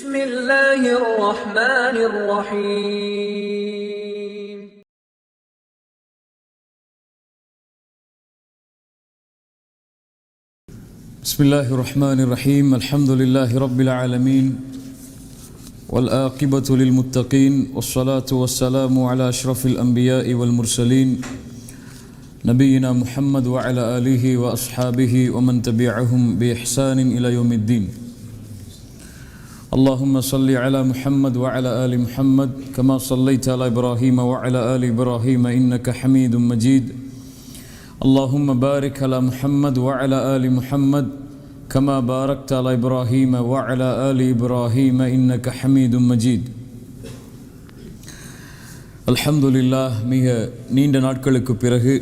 بسم الله الرحمن الرحيم بسم الله الرحمن الرحيم الحمد لله رب العالمين والآقبة للمتقين والصلاة والسلام على أشرف الأنبياء والمرسلين نبينا محمد وعلى آله وأصحابه ومن تبعهم بإحسان إلى يوم الدين اللهم صل على محمد وعلى آل محمد كما صليت على إبراهيم وعلى آل إبراهيم إنك حميد مجيد اللهم بارك على محمد وعلى آل محمد كما باركت على إبراهيم وعلى آل إبراهيم إنك حميد مجيد الحمد لله மிக நீண்ட நாட்களுக்கு பிறகு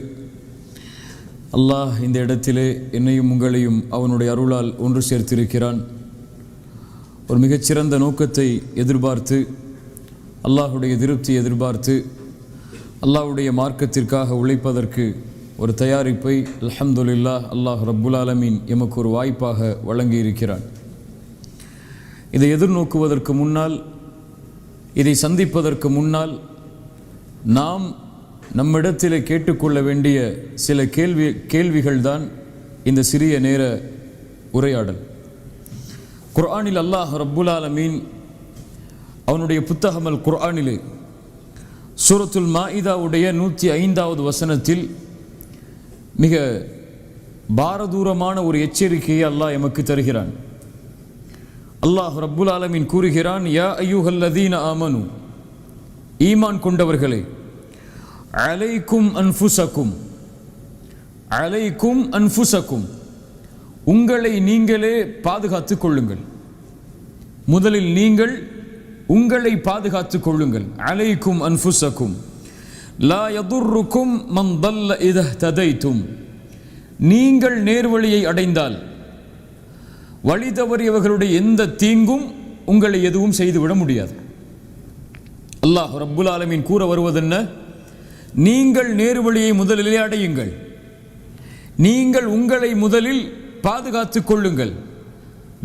அல்லாஹ் இந்த இடத்திலே என்னையும் உங்களையும் அவனுடைய அருளால் ஒன்று சேர்த்திருக்கிறான். ஒரு மிகச்சிறந்த நோக்கத்தை எதிர்பார்த்து அல்லாஹுடைய திருப்தியை எதிர்பார்த்து அல்லாஹுடைய மார்க்கத்திற்காக உழைப்பதற்கு ஒரு தயாரிப்பை அல்ஹம்துலில்லாஹ் அல்லாஹ் ரப்புல் ஆலமீன் எமக்கு ஒரு வாய்ப்பாக வழங்கியிருக்கிறான். இதை எதிர்நோக்குவதற்கு முன்னால், இதை சந்திப்பதற்கு முன்னால் நாம் நம்மிடத்திலே கேட்டுக்கொள்ள வேண்டிய சில கேள்விகள் தான் இந்த சிறிய நேர உரையாடல். குர்ஆனில் அல்லாஹ் ரப்புல் ஆலமீன் அவனுடைய புத்தகம் அல் குர்ஆனிலே சூரத்துல் மாஇதாவுடைய 105வது வசனத்தில் மிக பாரதூரமான ஒரு எச்சரிக்கையை அல்லாஹ் எமக்கு தருகிறான். அல்லாஹ் ரப்புல் ஆலமீன் கூறுகிறான், யா அய்யுஹல்லதீன ஆமனு, ஈமான் கொண்டவர்களே, அலைக்கும் அன்ஃபுஸக்கும், அலைக்கும் அன்ஃபுஸக்கும், உங்களை நீங்களே பாதுகாத்துக் கொள்ளுங்கள். முதலில் நீங்கள் உங்களை பாதுகாத்துக் கொள்ளுங்கள். அலைக்கும் அன்ஃபுஸக்கும் லா யதுர்ருக்கும் மன் தல்ல இதஹ் ததைத்தும், நீங்கள் நேர்வழியை அடைந்தால் வழி தவறியவர்களுடைய எந்த தீங்கும் உங்களை எதுவும் செய்துவிட முடியாது. அல்லாஹ் ரப்புல் ஆலமீன் கூற வருவதென்ன? நீங்கள் நேர்வழியை முதலிலே அடையுங்கள், நீங்கள் உங்களை முதலில் பாதுகாத்துக் கொள்ளுங்கள்.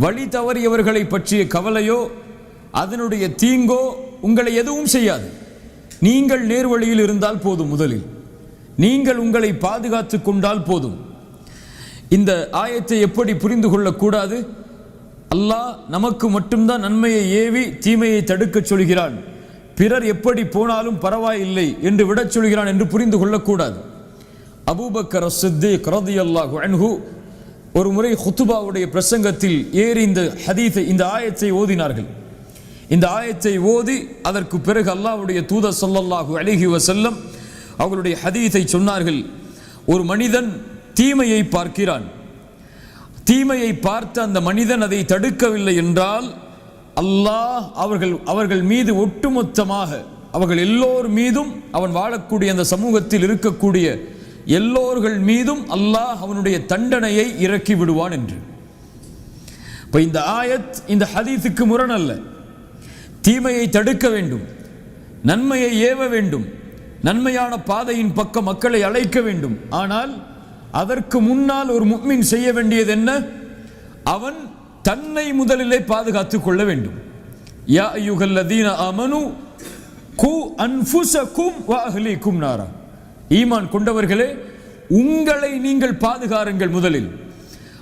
வழி தவறியவர்களை பற்றிய கவலையோ அதனுடைய தீங்கோ உங்களை எதுவும் செய்யாது. நீங்கள் நேர்வழியில் இருந்தால் போதும், முதலில் நீங்கள் உங்களை பாதுகாத்துக் கொண்டால் போதும். இந்த ஆயத்தை எப்படி புரிந்து கொள்ளக்கூடாது? அல்லாஹ் நமக்கு மட்டும்தான் நன்மையை ஏவி தீமையை தடுக்கச் சொல்கிறான், பிறர் எப்படி போனாலும் பரவாயில்லை என்று விடச் சொல்கிறான் என்று புரிந்து கொள்ளக்கூடாது. அபூபக்கர் அஸ்-சித்தீக் ரலியல்லாஹு அன்ஹு ஒரு முறை ஹுத்துபாவுடைய பிரசங்கத்தில் ஏறி இந்த ஹதீஸை, இந்த ஆயத்தை ஓதினார்கள். இந்த ஆயத்தை ஓதி அதற்கு பிறகு அல்லாஹ்வுடைய தூதர் ஸல்லல்லாஹு அலைஹி வஸல்லம் அவர்களுடைய ஹதீஸை சொன்னார்கள். ஒரு மனிதன் தீமையை பார்க்கிறான், தீமையை பார்த்த அந்த மனிதன் அதை தடுக்கவில்லை என்றால் அல்லாஹ் அவர்கள் மீது ஒட்டுமொத்தமாக, அவர்கள் எல்லோர் மீதும், அவன் வாழக்கூடிய அந்த சமூகத்தில் இருக்கக்கூடிய எல்லோர்கள் மீதும் அல்லாஹ் அவனுடைய தண்டனையை இறக்கி விடுவான் என்று. இப்ப இந்த ஆயத் இந்த ஹதீஸுக்கு முரண் அல்ல. தீமையை தடுக்க வேண்டும், நன்மையை ஏவ வேண்டும், நன்மையான பாதையின் பக்கம் மக்களை அழைக்க வேண்டும். ஆனால் அதற்கு முன்னால் ஒரு முஃமின் செய்ய வேண்டியது என்ன? அவன் தன்னை முதலிலே பாதுகாத்துக் கொள்ள வேண்டும். யா அய்யுஹல்லதீன ஆமனு கு அன்ஃபுஸக்கும் வ அஹ்லீக்கும் நாரா, ஈமான் கொண்டவர்களே, உங்களை நீங்கள் பாதுகாருங்கள் முதலில்,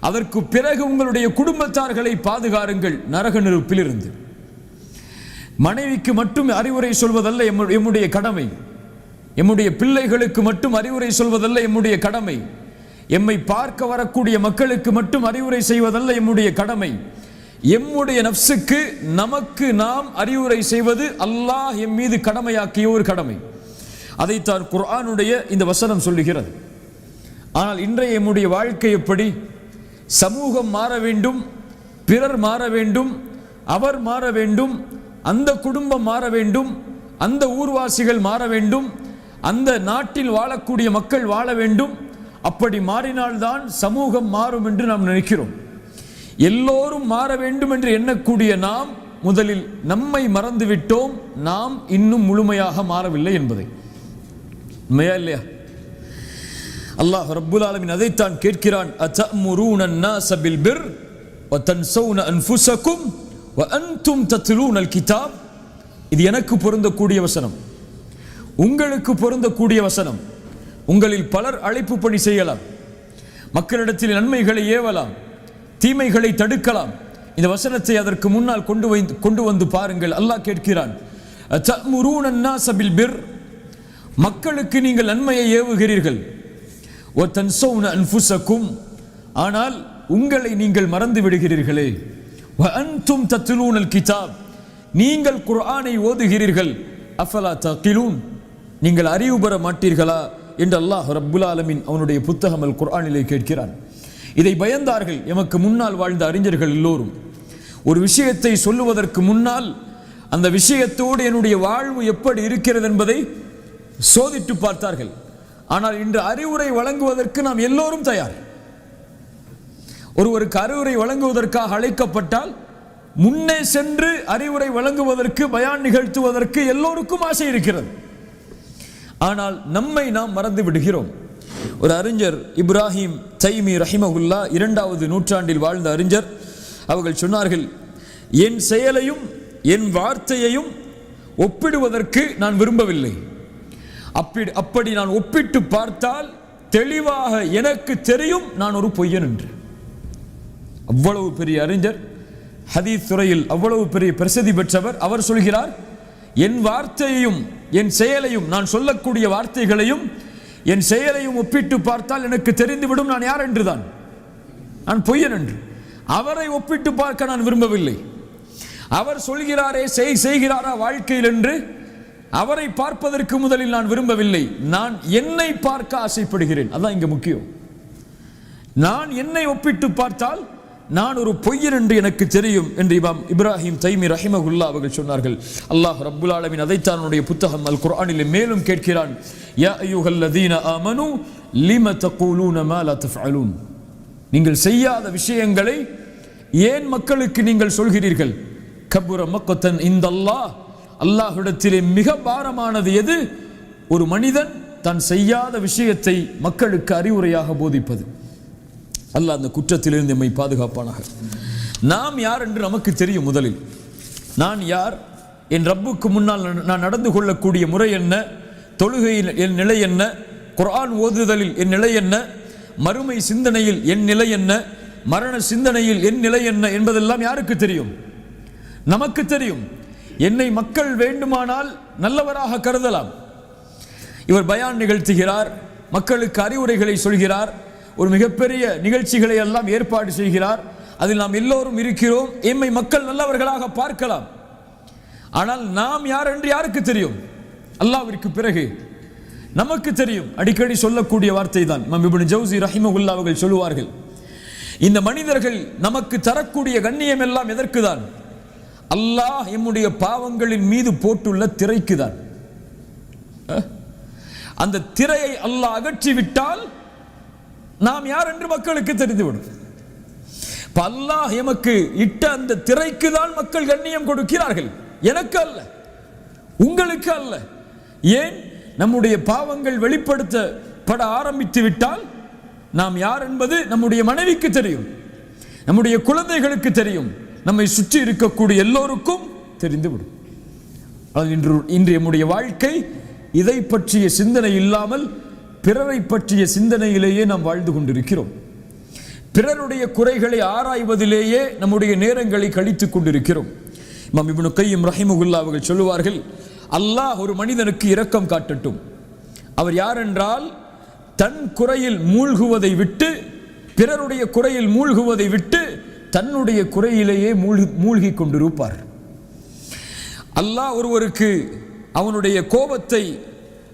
அதற்கு பிறகு உங்களுடைய குடும்பத்தார்களை பாதுகாருங்கள் நரக நெருப்பிலிருந்து. மனைவிக்கு மட்டும் அறிவுரை சொல்வதல்ல எம்முடைய கடமை, எம்முடைய பிள்ளைகளுக்கு மட்டும் அறிவுரை சொல்வதல்ல எம்முடைய கடமை, எம்மை பார்க்க வரக்கூடிய மக்களுக்கு மட்டும் அறிவுரை செய்வதல்ல எம்முடைய கடமை, எம்முடைய நஃப்ஸுக்கு நமக்கு நாம் அறிவுரை செய்வது அல்லாஹ் எம் மீது கடமையாக்கிய ஒரு கடமை. அதைத்தான் குர்ஆனுடைய இந்த வசனம் சொல்லுகிறது. ஆனால் இன்றைய எம்முடைய வாழ்க்கை எப்படி? சமூகம் மாற வேண்டும், பிறர் மாற வேண்டும், அவர் மாற வேண்டும், அந்த குடும்பம் மாற வேண்டும், அந்த ஊர்வாசிகள் மாற வேண்டும், அந்த நாட்டில் வாழக்கூடிய மக்கள் வாழ வேண்டும். அப்படி மாறினால்தான் சமூகம் மாறும் என்று நாம் நினைக்கிறோம். எல்லோரும் மாற வேண்டும் என்று எண்ணக்கூடிய நாம் முதலில் நம்மை மறந்துவிட்டோம், நாம் இன்னும் முழுமையாக மாறவில்லை என்பதை. உண்மையா இல்லையா? அல்லாஹ் ரப்புல் ஆலமீன் அதைத்தான் கேட்கிறான். அத்தஅமுரூன அன்-நாஸ பில் பிர் வ தன்ஸௌன அன்ஃபுஸக்கும் வஅன்தும் தத்லூனல் கிதாப், இது எனக்கு பொருந்தக்கூடிய வசனம், உங்களுக்கு பொருந்தக்கூடிய வசனம். உங்களில் பலர் அழைப்பு பணி செய்யலாம், மக்களிடத்தில் நன்மைகளை ஏவலாம், தீமைகளை தடுக்கலாம். இந்த வசனத்தை அதற்கு முன்னால் கொண்டு வந்து பாருங்கள். அல்லாஹ் கேட்கிறான், தஅமுரூன அன்னாஸ பில் பிர், மக்களுக்கு நீங்கள் நன்மையை ஏவுகிறீர்கள், வ தன்ஸௌன அன்ஃபுஸக்கும், ஆனால் உங்களை நீங்கள் மறந்து விடுகிறீர்களே, வ அன்தும் தத்லூனல் கிதாப், நீங்கள் குர்ஆனை ஓதுகிறீர்கள், அஃபலா தஅகிலூன், நீங்கள் அறிவு பெற மாட்டீர்களா என்று அல்லாஹ் ரப்புல் ஆலமீன் அவனுடைய புத்தகம் அல் குர்ஆனிலே கேட்கிறான். இதை பயந்தார்கள் எமக்கு முன்னால் வாழ்ந்த அறிஞர்கள் எல்லோரும். ஒரு விஷயத்தை சொல்லுவதற்கு முன்னால் அந்த விஷயத்தோடு என்னுடைய வாழ்வு எப்படி இருக்கிறது என்பதை சோதித்து பார்த்தார்கள். ஆனால் இன்று அறிவுரை வழங்குவதற்கு நாம் எல்லோரும் தயார். ஒருவருக்கு அறிவுரை வழங்குவதற்காக அழைக்கப்பட்டால் முன்னே சென்று அறிவுரை வழங்குவதற்கு, பயான் நிகழ்த்துவதற்கு எல்லோருக்கும் ஆசை இருக்கிறது. ஆனால் நம்மை நாம் மறந்து விடுகிறோம். ஒரு அறிஞர் இப்ராஹிம் தைமி ரஹிமஹுல்லா, 2வது நூற்றாண்டில் வாழ்ந்த அறிஞர், அவர்கள் சொன்னார்கள், என் செயலையும் என் வார்த்தையையும் ஒப்பிடுவதற்கு நான் விரும்பவில்லை. அப்படி நான் ஒப்பிட்டு பார்த்தால் தெளிவாக எனக்கு தெரியும் நான் ஒரு பொய்யன் என்று. அவ்வளவு பெரிய அறிஞர், ஹதீஸ் துறையில் அவ்வளவு பெரிய பிரசித்தி பெற்றவர். அவர் சொல்கிறார், என் வார்த்தையையும் என் செயலையும், நான் சொல்லக்கூடிய வார்த்தைகளையும் என் செயலையும் ஒப்பிட்டு பார்த்தால் எனக்கு தெரிந்துவிடும் நான் யார் என்றுதான், நான் பொய்யன் என்று. அவரை ஒப்பிட்டு பார்க்க நான் விரும்பவில்லை. அவர் சொல்கிறாரே செய்கிறாரா வாழ்க்கையில் என்று அவரை பார்ப்பதற்கு முதலில் நான் விரும்பவில்லை. நான் என்னை பார்க்க ஆசைப்படுகிறேன். அதான் இங்க முக்கியம். நான் என்னை ஒப்பிட்டு பார்த்தால் நான் ஒரு பொய்யன் என்று எனக்கு தெரியும் என்று இமாம் இப்ராஹிம் தைமி ரஹிமஹுல்லா அவர்கள் சொன்னார்கள். அல்லாஹ் ரப்புல் ஆலமீன் அதைத்தான் அவனுடைய புத்தகம் அல் குர்ஆனிலே மேலும் கேட்கிறான், யா அய்யுஹல்லதீன ஆமனு லிம தகூலூன மா லா தஃஅலூன், நீங்கள் செய்யாத விஷயங்களை ஏன் மக்களுக்கு நீங்கள் சொல்கிறீர்கள்? கபுர மக்தன் இந்தல்லாஹ், அல்லாஹ்விடத்திலே மிக பாரமானது எது? ஒரு மனிதன் தான் செய்யாத விஷயத்தை மக்களுக்கு அறிவுரையாக போதிப்பது. அல்லாஹ் அந்த குற்றத்திலிருந்து நம்மை பாதுகாப்பானாக. நாம் யார் என்று நமக்கு தெரியும். முதலில் நான் யார், என் ரப்புக்கு முன்னால் நான் நடந்து கொள்ளக்கூடிய முறை என்ன, தொழுகையில் என் நிலை என்ன, குர்ஆன் ஓதுதலில் என் நிலை என்ன, மறுமை சிந்தனையில் என் நிலை என்ன, மரண சிந்தனையில் என் நிலை என்ன என்பதெல்லாம் யாருக்கு தெரியும்? நமக்கு தெரியும். என்னை மக்கள் வேண்டுமானால் நல்லவராக கருதலாம். இவர் பயான் நிகழ்த்துகிறார், மக்களுக்கு அறிவுரைகளை சொல்கிறார், ஒரு மிகப்பெரிய நிகழ்ச்சிகளை எல்லாம் ஏற்பாடு செய்கிறார், அதில் நாம் எல்லோரும் இருக்கிறோம், எம்மை மக்கள் நல்லவர்களாக பார்க்கலாம். ஆனால் நாம் யார் என்று யாருக்கு தெரியும்? அல்லாஹ்விற்கு பிறகு நமக்கு தெரியும். அடிக்கடி சொல்லக்கூடிய வார்த்தை தான் இமாம் இப்னு ஜௌஸி ரஹிமஹுல்லாஹ் அவர்கள் சொல்லுவார்கள், இந்த மனிதர்கள் நமக்கு தரக்கூடிய கண்ணியம் எல்லாம் எதற்கு தான்? அல்லாஹ் எம்முடைய பாவங்களின் மீது போட்டுள்ள திரைக்கு தான். அந்த திரையை அல்லாஹ் அகற்றிவிட்டால் நாம் யார் என்று மக்களுக்கு தெரிந்துவிடும். அல்லாஹ் எமக்கு இட்ட அந்த திரைக்கு தான் மக்கள் கண்ணியம் கொடுக்கிறார்கள், எனக்கு அல்ல, உங்களுக்கு அல்ல. ஏன்? நம்முடைய பாவங்கள் வெளிப்படுத்தப்பட ஆரம்பித்து விட்டால் நாம் யார் என்பது நம்முடைய மனைவிக்கு தெரியும், நம்முடைய குழந்தைகளுக்கு தெரியும், நம்மை சுற்றி இருக்கக்கூடிய எல்லோருக்கும் தெரிந்துவிடும். இன்று நம்முடைய வாழ்க்கை இதை பற்றிய சிந்தனை இல்லாமல் பிறரை பற்றிய சிந்தனையிலேயே நாம் வாழ்ந்து கொண்டிருக்கிறோம். பிறருடைய குறைகளை ஆராய்வதிலேயே நம்முடைய நேரங்களை கழித்துக் கொண்டிருக்கிறோம். இமாம் இப்னு கையிம் ரஹிமஹுல்லாஹ் அவர்கள் சொல்லுவார்கள், அல்லாஹ் ஒரு மனிதனுக்கு இரக்கம் காட்டட்டும். அவர் யார் என்றால், தன் குறையில் மூழ்குவதை விட்டு, பிறருடைய குறையில் மூழ்குவதை விட்டு தன்னுடைய குறையிலேயே மூழ்கி கொண்டிருப்பார். அல்லாஹ் ஒருவருக்கு அவனுடைய கோபத்தை,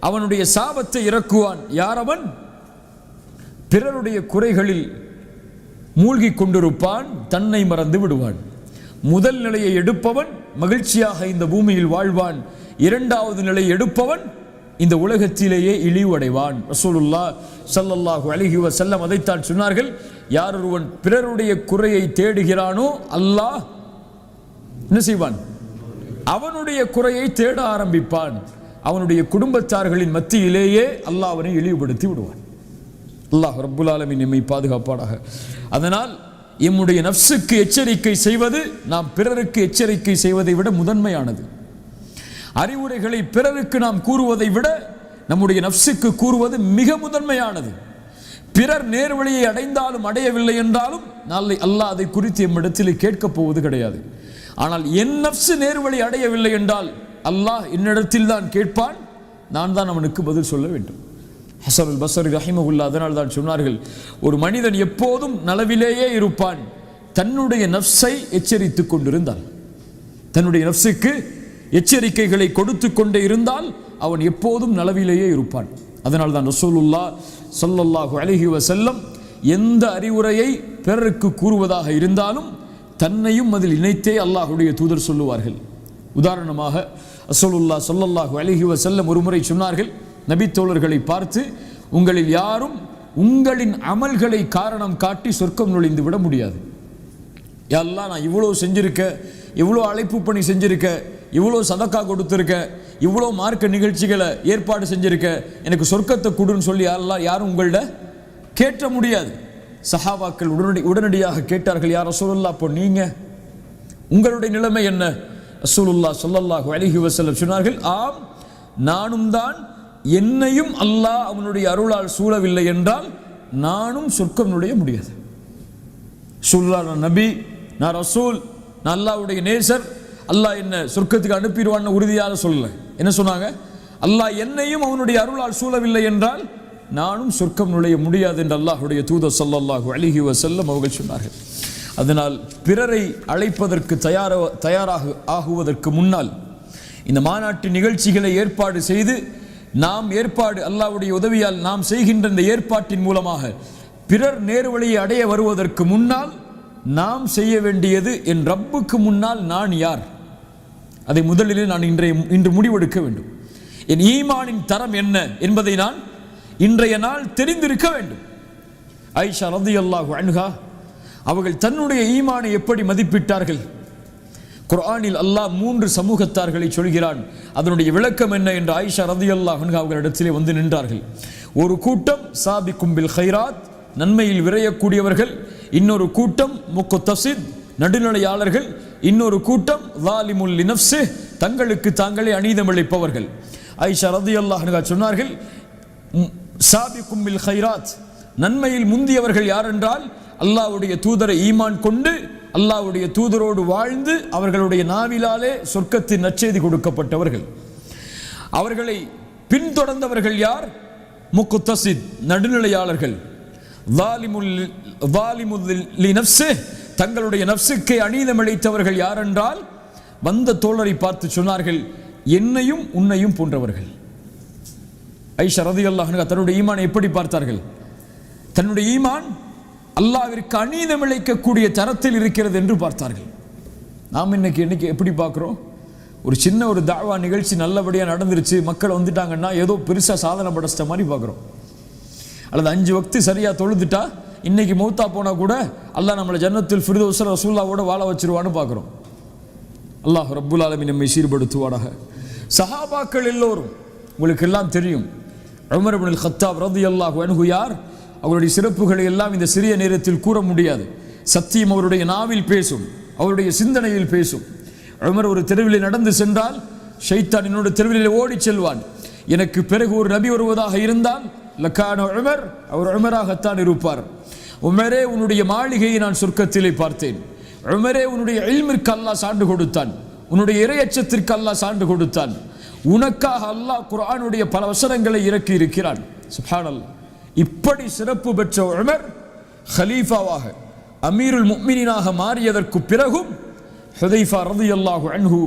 அவனுடைய சாபத்தை இறக்குவான். யார் அவன்? பிறருடைய குறைகளில் மூழ்கி கொண்டிருப்பான், தன்னை மறந்து விடுவான். முதல் நிலையை எடுப்பவன் மகிழ்ச்சியாக இந்த பூமியில் வாழ்வான், இரண்டாவது நிலையை எடுப்பவன் இந்த உலகத்திலேயே இழிவடைவான். ரசூலுல்லாஹ் ஸல்லல்லாஹு அலைஹி வஸல்லம் அதைத்தான் சொன்னார்கள், யார் ஒருவன் பிறருடைய குறையை தேடுகிறானோ அல்லாஹ் என்ன செய்வான்? அவனுடைய குறையை தேட ஆரம்பிப்பான். அவனுடைய குடும்பத்தார்களின் மத்தியிலேயே அல்லாஹ் அவனை இழிவுபடுத்தி விடுவான். அல்லாஹ் ரப்புல் ஆலமீன் நம்மை பாதுகாப்பானாக. அதனால் எம்முடைய நஃப்ஸுக்கு எச்சரிக்கை செய்வது நாம் பிறருக்கு எச்சரிக்கை செய்வதை விட முதன்மையானது. அறிவுரைகளை பிறருக்கு நாம் கூறுவதை விட நம்முடைய நஃப்ஸுக்கு கூறுவது மிக முதன்மையானது. பிறர் நேர்வழியை அடைந்தாலும் அடையவில்லை என்றாலும் நாளை அல்லாஹ் அதை குறித்து எம்மிடத்தில் கேட்கப் போவது கிடையாது. ஆனால் என் நஃப்ஸு நேர்வழி அடையவில்லை என்றால் அல்லாஹ் என்னிடத்தில் தான் கேட்பான், நான் தான் அவனுக்கு பதில் சொல்ல வேண்டும். ஹஸன் அல் பஸ்ரி ரஹிமஹுல்லாஹ் அதனால் தான் சொன்னார்கள், ஒரு மனிதன் எப்போதும் நலவிலேயே இருப்பான் தன்னுடைய நஃப்ஸை எச்சரித்துக் கொண்டிருந்தால். தன்னுடைய நஃப்ஸுக்கு எச்சரிக்கைகளை கொடுத்து கொண்டே இருந்தால் அவன் எப்போதும் நலவிலேயே இருப்பான். அதனால் தான் ரசூலுல்லாஹ் ஸல்லல்லாஹு அலைஹி வஸல்லம் எந்த அறிவுரையை பிறருக்கு கூறுவதாக இருந்தாலும் தன்னையும் அதில் இணைத்தே அல்லாஹ்வுடைய தூதர் சொல்லுவார்கள். உதாரணமாக ரசூலுல்லாஹ் ஸல்லல்லாஹு அலைஹி வஸல்லம் ஒருமுறை சொன்னார்கள், நபி தோழர்களை பார்த்து, உங்களில் யாரும் உங்களின் அமல்களை காரணம் காட்டி சொர்க்கம் நுழைந்து விட முடியாது. யா அல்லாஹ், நான் இவ்வளோ செஞ்சிருக்க, இவ்வளோ அழைப்பு பணி செஞ்சிருக்க, இவ்வளோ சதக்கா கொடுத்துருக்க, இவ்வளோ மார்க்க நிகழ்ச்சிகளை ஏற்பாடு செஞ்சிருக்க, எனக்கு சொர்க்கத்தை கொடுன்னு சொல்லி யாரும் உங்கள்ட கேட்ட முடியாது. சஹாபாக்கள் உடனடியாக கேட்டார்கள், யா ரசூலுல்லாஹ், அப்போ நீங்க உங்களுடைய நிலைமை என்ன? ரசூலுல்லாஹ் ஸல்லல்லாஹு அலைஹி வஸல்லம் சொன்னார்கள், ஆம், நானும் தான். என்னையும் அல்லாஹ் அவனுடைய அருளால் சூழவில்லை என்றால் நானும் சொர்க்கம் நுழைய முடியாது. நான் நபி, நான் ரசூல், நான் அல்லாஹ்வுடைய நேசர், அல்லாஹ் என்ன சொர்க்கத்துக்கு அனுப்பிடுவான்னு உறுதியாக சொல்லல. என்ன சொன்னாங்க? அல்லாஹ் என்னையும் அவனுடைய அருளால் சூழவில்லை என்றால் நானும் சொர்க்கம் நுழைய முடியாது என்று அல்லாஹ்வுடைய தூதர் ஸல்லல்லாஹு அலைஹி வஸல்லம் அவர்கள் சொன்னார்கள். அதனால் பிறரை அழைப்பதற்கு தயாராக ஆகுவதற்கு முன்னால் இந்த மாநாட்டு நிகழ்ச்சிகளை ஏற்பாடு செய்து நாம் அல்லாஹ்வுடைய உதவியால் நாம் செய்கின்ற இந்த ஏற்பாட்டின் மூலமாக பிறர் நேர்வழியை அடைய வருவதற்கு முன்னால் நாம் செய்ய வேண்டியது, என் ரப்புக்கு முன்னால் நான் யார், அதை முதலில் நான் இன்று முடிவெடுக்க வேண்டும். என் ஈமானின் தரம் என்ன என்பதை நான் இன்றைய நாள் தெரிந்திருக்க வேண்டும். ஆயிஷா ரலியல்லாஹு அன்ஹா அவர்கள் தன்னுடைய ஈமானை எப்படி மதிப்பிட்டார்கள்? குர்ஆனில் அல்லாஹ் 3 சமூகத்தார்களை சொல்கிறான். அதனுடைய விளக்கம் என்ன என்று ஆயிஷா ரலியல்லாஹு அன்ஹா அவர்களிடத்திலே வந்து நின்றார்கள். ஒரு கூட்டம் சாபிக்கும் பில் கைராத், நன்மையில் விரையக்கூடியவர்கள். இன்னொரு கூட்டம் முக்தஸித், நடுநிலையாளர்கள். இன்னொரு கூட்டம் ஸாலிமுல் லினஃப்ஸி, தங்களுக்கு தாங்களே அநீதம் இழைப்பவர்கள். ஆயிஷா ரலியல்லாஹு அன்ஹா சொன்னார்கள், சாபிக்கும் பில் கைராத், நன்மையில் முந்தியவர்கள் யார் என்றால் அல்லாஹ்வுடைய தூதரை ஈமான் கொண்டு அல்லாஹ்வுடைய தூதரோடு வாழ்ந்து அவர்களுடைய நாவிலாலே சொர்க்கத்தின் நற்செய்தி கொடுக்கப்பட்டவர்கள். அவர்களை பின்தொடர்ந்தவர்கள் யார்? முக்தஸித், நடுநிலையாளர்கள். ஸாலிமுல் லினஃப்ஸி, தங்களுடைய நஃப்ஸுக்கே அநீதம் இழைத்தவர்கள் யார் என்றால் வந்த தோழரை பார்த்து சொன்னார்கள், என்னையும் உன்னையும் போன்றவர்கள். ஆயிஷா ரலியல்லாஹு அன்ஹா தன்னுடைய ஈமானை எப்படி பார்த்தார்கள்? தன்னுடைய ஈமான் அல்லாஹ்விற்கு அநீதம் இழைக்கக்கூடிய தரத்தில் இருக்கிறது என்று பார்த்தார்கள். நாம் இன்னைக்கு எப்படி பார்க்குறோம்? ஒரு சின்ன ஒரு தாவா நிகழ்ச்சி நல்லபடியாக நடந்துருச்சு, மக்கள் வந்துட்டாங்கன்னா ஏதோ பெருசாக சாதனை படைச்சிட்ட மாதிரி பார்க்குறோம். அல்லது 5 வக்து சரியாக தொழுதுட்டா இன்னைக்கு மௌத்தா போனால் கூட அல்லாஹ் நம்மளை ஜன்னத்துல் ஃபிர்தௌஸ் ரசூலுல்லாவோட வாழ வச்சிருவான்னு பார்க்குறோம். அல்லாஹ் ரப்புல் ஆலமீன் நம்மை சீர்படுத்துவானாக. சஹாபாக்கள் எல்லோரும் உங்களுக்கு எல்லாம் தெரியும். உமர் இப்னுல் கத்தாப் ரலியல்லாஹு அன்ஹு யார்? அவருடைய சிறப்புகளை எல்லாம் இந்த சிறிய நேரத்தில் கூற முடியாது. சத்தியம் அவருடைய நாவில் பேசும், அவருடைய சிந்தனையில் பேசும். உமர் ஒரு தெருவிலே நடந்து சென்றால் ஷைத்தான் என்னோட தெருவிலே ஓடி செல்வான். எனக்கு பிறகு ஒரு நபி வருவதாக இருந்தால் லக்கான உமர், அவர் உமராகத்தான் இருப்பார். உமரே, உன்னுடைய மாளிகையை நான் சொர்க்கத்திலே பார்த்தேன். உமரே, உன்னுடைய இல்மிற்கு அல்லாஹ் சான்று கொடுத்தான், உன்னுடைய இறையச்சத்திற்கு அல்லாஹ் சான்று கொடுத்தான். உனக்காக அல்லாஹ் குர்ஆனுடைய பல வசனங்களை இறக்கி இருக்கிறான். சுப்ஹானல்லாஹ். இப்படி சிறப்பு பெற்ற உமர் ஹலீஃபாவாக அமீருல் முஃமினீனாக மாறியதற்கு பிறகும் ஹுதைஃபா ரலியல்லாஹு அன்ஹு